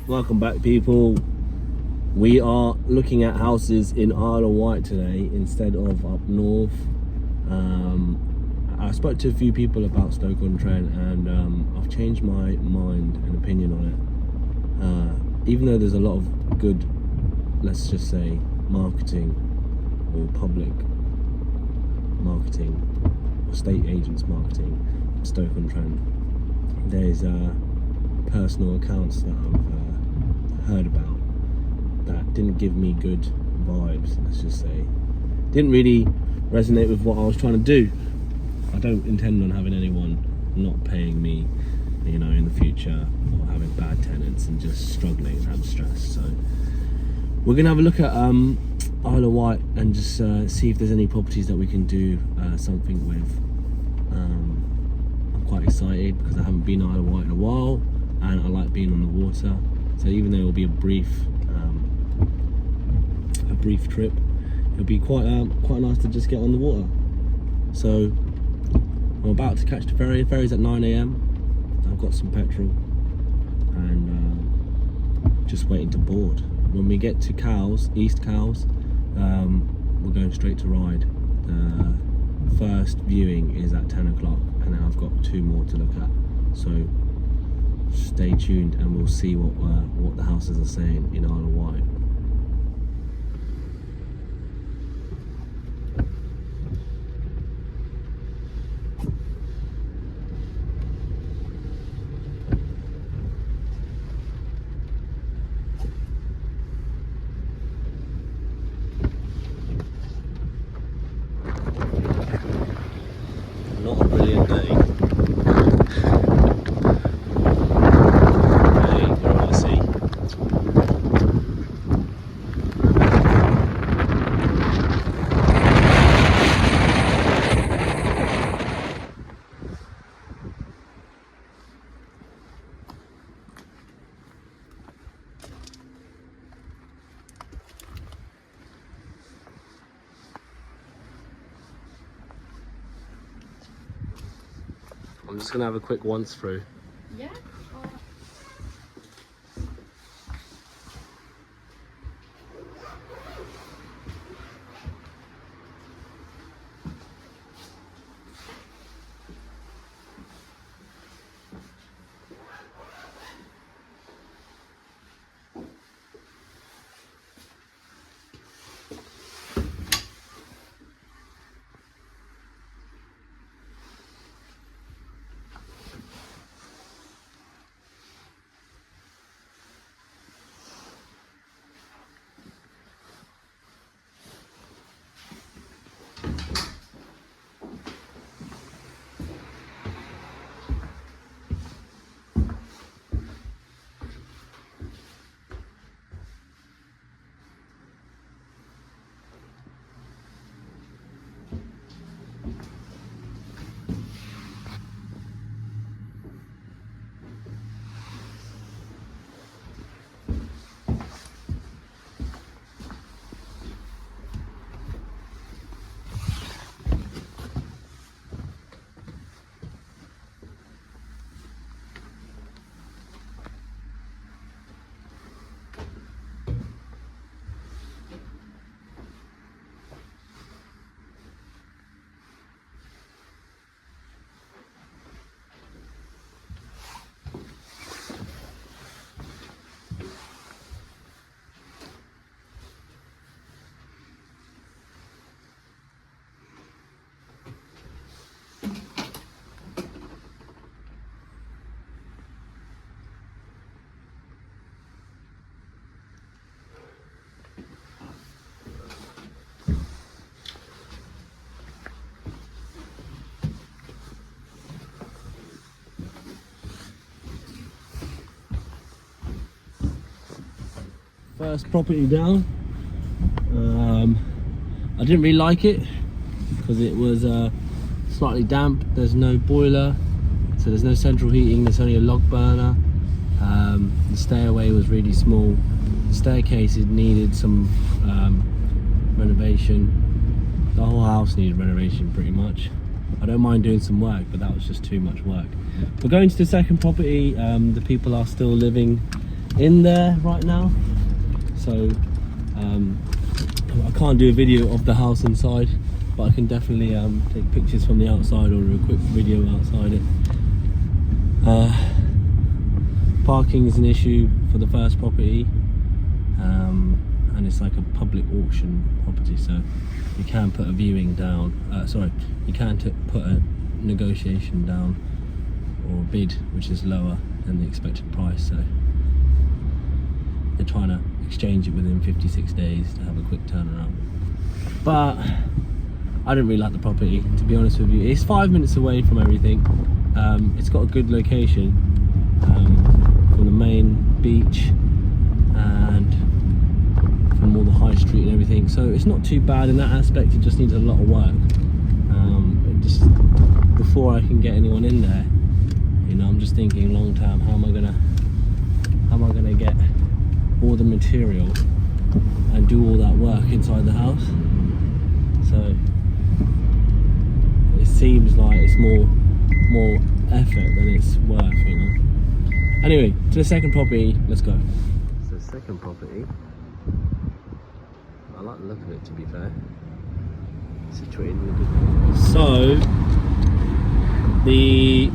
Welcome back, people. We are looking at houses in Isle of Wight today instead of up north. I spoke to a few people about Stoke-on-Trent and I've changed my mind and opinion on it. Even though there's a lot of good, let's just say, marketing or public marketing or state agents marketing Stoke-on-Trent, there's personal accounts that I've heard about that didn't give me good vibes, let's just say. Didn't really resonate with what I was trying to do. I don't intend on having anyone not paying me, you know, in the future, or having bad tenants and just struggling and having stress. So we're gonna have a look at Isle of Wight and just see if there's any properties that we can do something with. I'm quite excited because I haven't been Isle of Wight in a while, and I like being on the water. So even though it'll be a brief trip, it'll be quite nice to just get on the water. So I'm about to catch the ferry. The ferry's at 9 AM. I've got some petrol and just waiting to board. When we get to Cowes, East Cowes, we're going straight to Ryde. First viewing is at 10 o'clock, and then I've got 2 more to look at. So stay tuned and we'll see what the houses are saying in Isle of Wight. Not a brilliant day. I'm just gonna have a quick once through. Yeah. First property down. I didn't really like it because it was slightly damp. There's no boiler, so there's no central heating. There's only a log burner. The stairway was really small. The staircase needed some renovation. The whole house needed renovation pretty much. I don't mind doing some work, but that was just too much work. We're going to the second property. The people are still living in there right now, so I can't do a video of the house inside, but I can definitely take pictures from the outside or a quick video outside it. Parking is an issue for the first property, and it's like a public auction property, so you can put a viewing down, you can put a negotiation down or a bid which is lower than the expected price, so they're trying to exchange it within 56 days to have a quick turnaround. But I don't really like the property, to be honest with you. It's 5 minutes away from everything. It's got a good location from the main beach and from all the high street and everything, so it's not too bad in that aspect. It just needs a lot of work. Just before I can get anyone in there, you know, I'm just thinking long term, how am I gonna get all the material and do all that work inside the house? So it seems like it's more effort than it's worth, you know. Anyway, to the second property, let's go. So the second property, I like the look of it, to be fair. Situated in a good. So the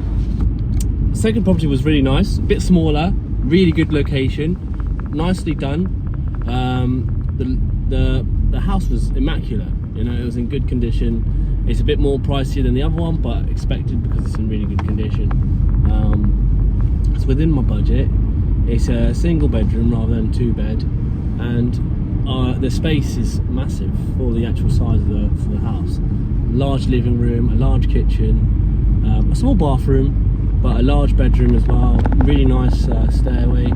second property was really nice, a bit smaller, really good location, nicely done. The house was immaculate, you know, it was in good condition. It's a bit more pricey than the other one, but expected because it's in really good condition. It's within my budget. It's a single bedroom rather than 2-bed, and the space is massive for the actual size of the house. Large living room, a large kitchen, a small bathroom, but a large bedroom as well. Really nice stairway.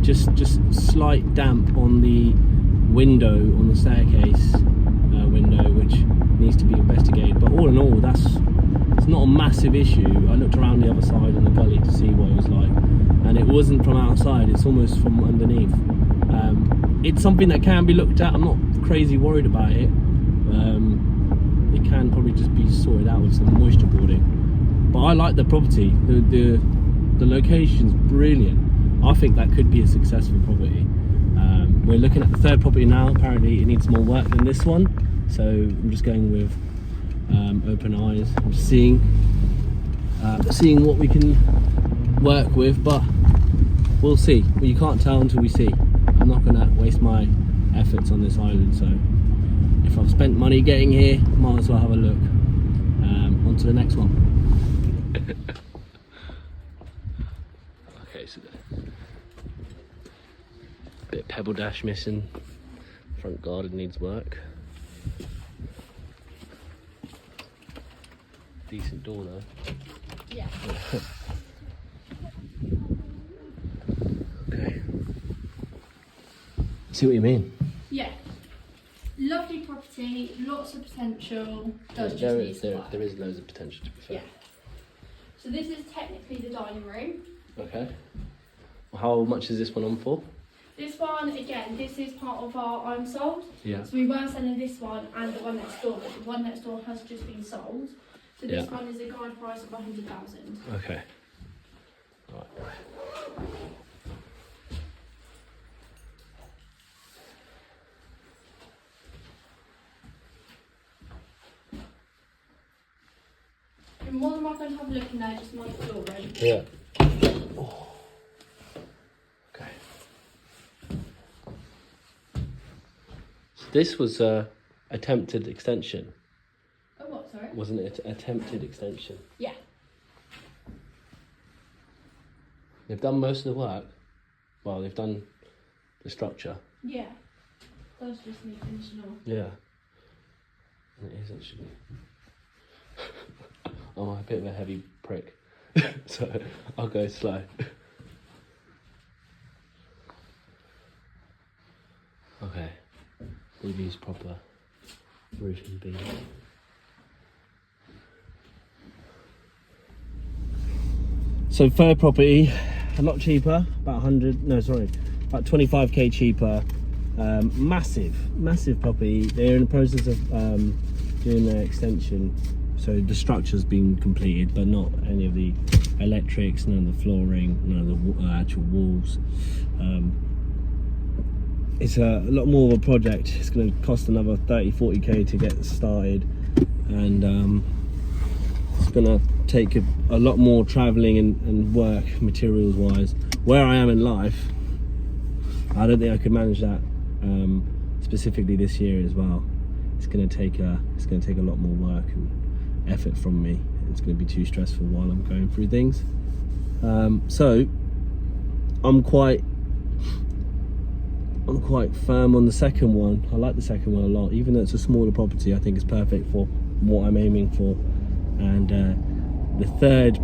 Just slight damp on the window, on the staircase window, which needs to be investigated. But all in all, it's not a massive issue. I looked around the other side in the gully to see what it was like, and it wasn't from outside. It's almost from underneath. It's something that can be looked at. I'm not crazy worried about it. It can probably just be sorted out with some moisture boarding. But I like the property. The location's brilliant. I think that could be a successful property. We're looking at the third property now. Apparently it needs more work than this one, so I'm just going with open eyes. I'm just seeing what we can work with, but we'll see. Well, you can't tell until we see. I'm not gonna waste my efforts on this island, so if I've spent money getting here, might as well have a look. On to the next one. Okay, so bit of pebble dash missing. Front garden needs work. Decent door though. Yeah. Okay. See what you mean. Yeah. Lovely property, lots of potential. Does just There need some work. is loads of potential, to be fair. Yeah. So this is technically the dining room. Okay. Well, how much is this one on for? This one, again, this is part of our I'm sold. Yeah. So we were selling this one and the one next door, but the one next door has just been sold. So this one is a guide price of 100,000. Okay. Right. You're more than welcome to have a look in there, just mark the door room. Yeah. Oh. Okay. This was a attempted extension, Oh, what, sorry? wasn't it? Attempted extension. Yeah. They've done most of the work. Well, they've done the structure. Yeah. Does just need finishing off. Yeah. And it is actually. I'm a bit of a heavy prick, so I'll go slow. Okay, we've used proper roofing beams. So third property, a lot cheaper, about 25k cheaper. Massive property. They're in the process of doing their extension, so the structure's been completed, but not any of the electrics, none of the flooring, none of the actual walls. It's a lot more of a project. It's going to cost another 30-40k to get started, and it's going to take a lot more traveling and work materials wise. Where I am in life, I don't think I could manage that specifically this year as well. It's going to take a lot more work and effort from me. It's going to be too stressful while I'm going through things. So I'm quite firm on the second one. I like the second one a lot, even though it's a smaller property. I think it's perfect for what I'm aiming for. And the third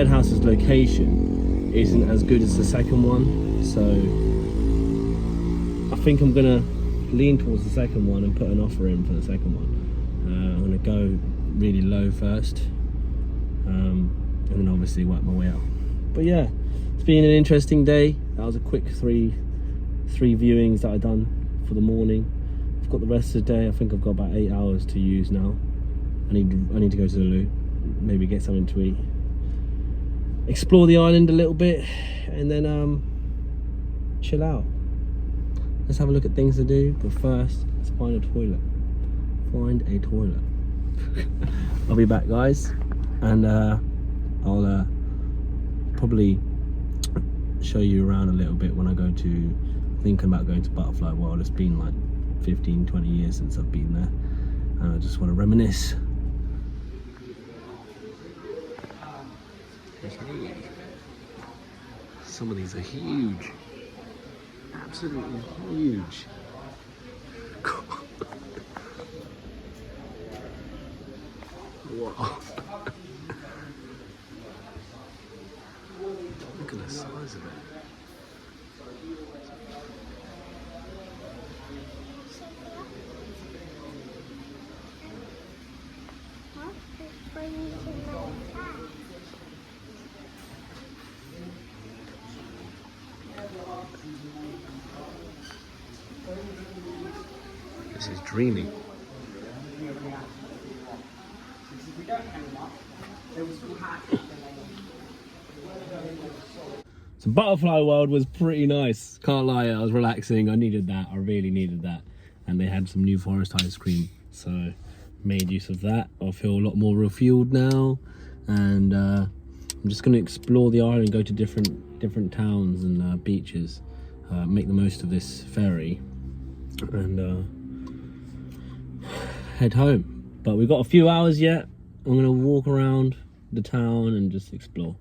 house's location isn't as good as the second one, so I think I'm gonna lean towards the second one and put an offer in for the second one. I'm gonna go really low first, and then obviously work my way up. But yeah, it's been an interesting day. That was a quick three viewings that I done for the morning. I've got the rest of the day. I think I've got about 8 hours to use now. I need to go to the loo, maybe get something to eat, explore the island a little bit, and then chill out. Let's have a look at things to do, but first let's find a toilet. I'll be back, guys, and I'll probably show you around a little bit when I go to, thinking about going to Butterfly World. It's been like 15-20 years since I've been there, and I just want to reminisce. Some of these are huge, absolutely huge. Wow. Look at the size of it. This is dreamy. So Butterfly World was pretty nice. Can't lie, I was relaxing. I needed that. I really needed that. And they had some New Forest ice cream, so made use of that. I feel a lot more refueled now, and I'm just going to explore the island, go to different towns and beaches, make the most of this ferry, and head home. But we've got a few hours yet. I'm going to walk around the town and just explore.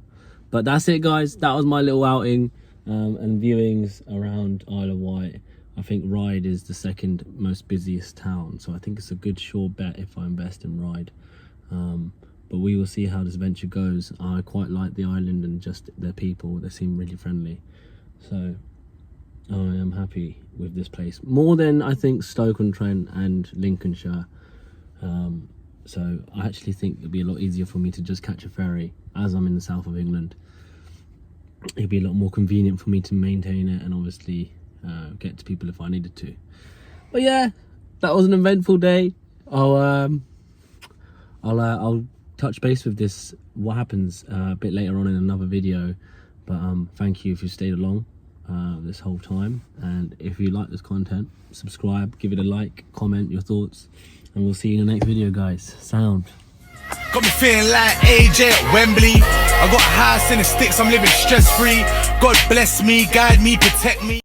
But that's it, guys. That was my little outing and viewings around Isle of Wight. I think Ryde is the second most busiest town, so I think it's a good sure bet if I invest in Ryde. But we will see how this venture goes. I quite like the island and just their people. They seem really friendly, so I am happy with this place, more than I think Stoke-on-Trent and Lincolnshire. So I actually think it'll be a lot easier for me to just catch a ferry, as I'm in the south of England. It'll be a lot more convenient for me to maintain it and obviously get to people if I needed to. But yeah, that was an eventful day. I'll touch base with this, what happens a bit later on in another video. But thank you if you stayed along this whole time, and if you like this content, subscribe, give it a like, comment your thoughts, and we'll see you in the next video, guys. Sound. Got me feeling like AJ at Wembley. I got a house in the sticks, I'm living stress free. God bless me, guide me, protect me.